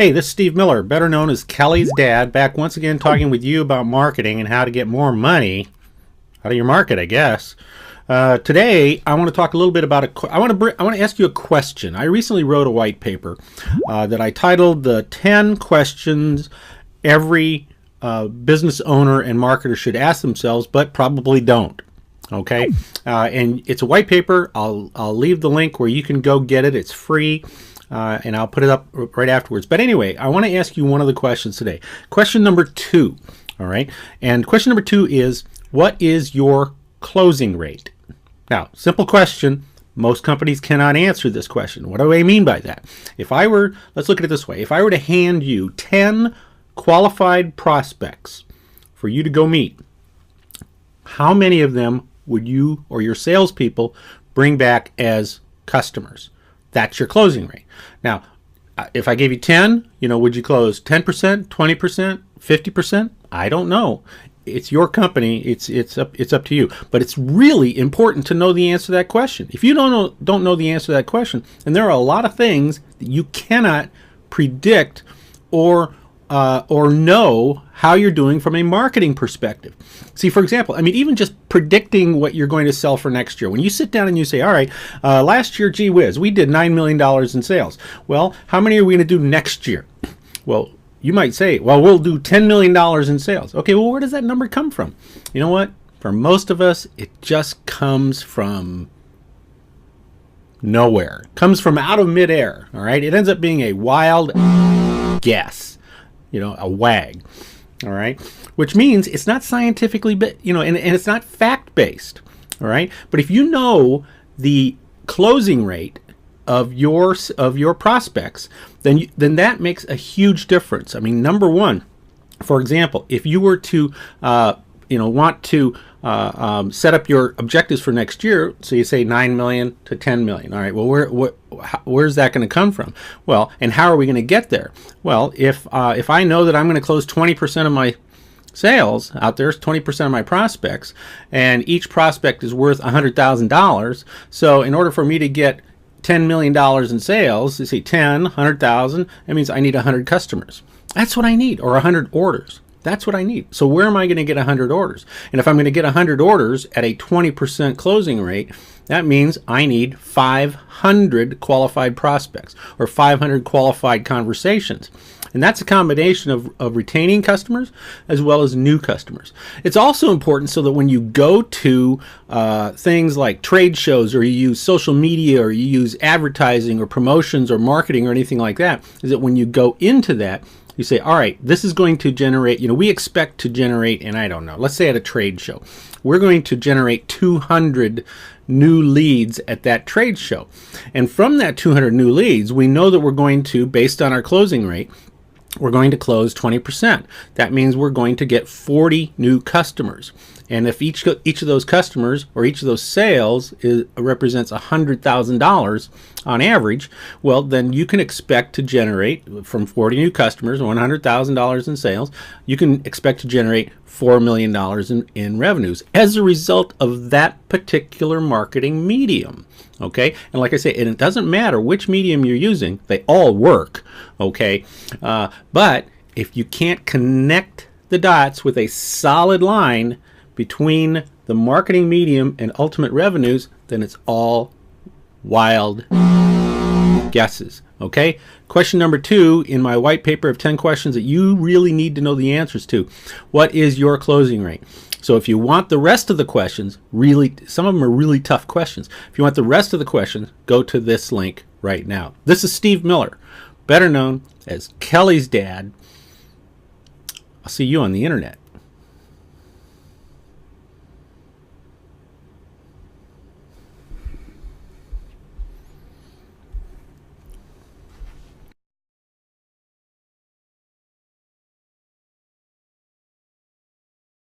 Hey, this is Steve Miller, better known as Kelly's dad, back once again talking with you about marketing and how to get more money out of your market, I guess. Today, I want to talk a little bit about I want to ask you a question. I recently wrote a white paper that I titled "The 10 Questions Every Business Owner and Marketer Should Ask Themselves, but Probably Don't." Okay, and it's a white paper. I'll leave the link where you can go get it. It's free. And I'll put it up right afterwards. But anyway, I want to ask you one of the questions today. Question number 2, all right? And question number 2 is, what is your closing rate? Now, simple question. Most companies cannot answer this question. What do I mean by that? Let's look at it this way. If I were to hand you 10 qualified prospects for you to go meet, how many of them would you or your salespeople bring back as customers? That's your closing rate. Now, if I gave you 10, would you close 10%, 20%, 50%? I don't know. It's your company. It's up to you. But it's really important to know the answer to that question. If you don't know the answer to that question, then there are a lot of things that you cannot predict or know how you're doing from a marketing perspective. See, for example, even just predicting what you're going to sell for next year. When you sit down and you say, all right, last year, gee whiz, we did $9 million in sales. Well, how many are we going to do next year? Well, you might say, well, we'll do $10 million in sales. Okay, well, where does that number come from? You know what? For most of us, it just comes from nowhere. It comes from out of midair, all right? It ends up being a wild guess, a wag. All right, which means it's not scientifically, and it's not fact-based. All right, but if you know the closing rate of your prospects, then that makes a huge difference. Number one, for example, if you were to want to set up your objectives for next year, so you say 9 million to 10 million. All right, well, where's that going to come from? Well, and how are we going to get there? Well, if I know that I'm going to close 20% of my sales out there, 20% of my prospects, and each prospect is worth $100,000, so in order for me to get $10 million in sales, you see 10, 100,000, that means I need 100 customers. That's what I need, or 100 orders. That's what I need. So where am I going to get 100 orders? And if I'm going to get 100 orders at a 20% closing rate, that means I need 500 qualified prospects or 500 qualified conversations. And that's a combination of retaining customers as well as new customers. It's also important so that when you go to things like trade shows, or you use social media, or you use advertising or promotions or marketing or anything like that, is that when you go into that, you say, all right, this is going to generate, we expect to generate, and I don't know, let's say at a trade show, we're going to generate 200 new leads at that trade show. And from that 200 new leads, we know that we're going to, based on our closing rate, we're going to close 20%. That means we're going to get 40 new customers. And if each of those customers or each of those sales represents $100,000 on average, well, then you can expect to generate from 40 new customers, $100,000 in sales, you can expect to generate $4 million in revenues as a result of that particular marketing medium. Okay, and like I say, and it doesn't matter which medium you're using, they all work. Okay, but if you can't connect the dots with a solid line between the marketing medium and ultimate revenues, then it's all wild guesses. Okay, question number 2 in my white paper of 10 questions that you really need to know the answers to. What is your closing rate? So if you want the rest of the questions, some of them are really tough questions. If you want the rest of the questions, go to this link right now. This is Steve Miller, better known as Kelly's dad. I'll see you on the internet.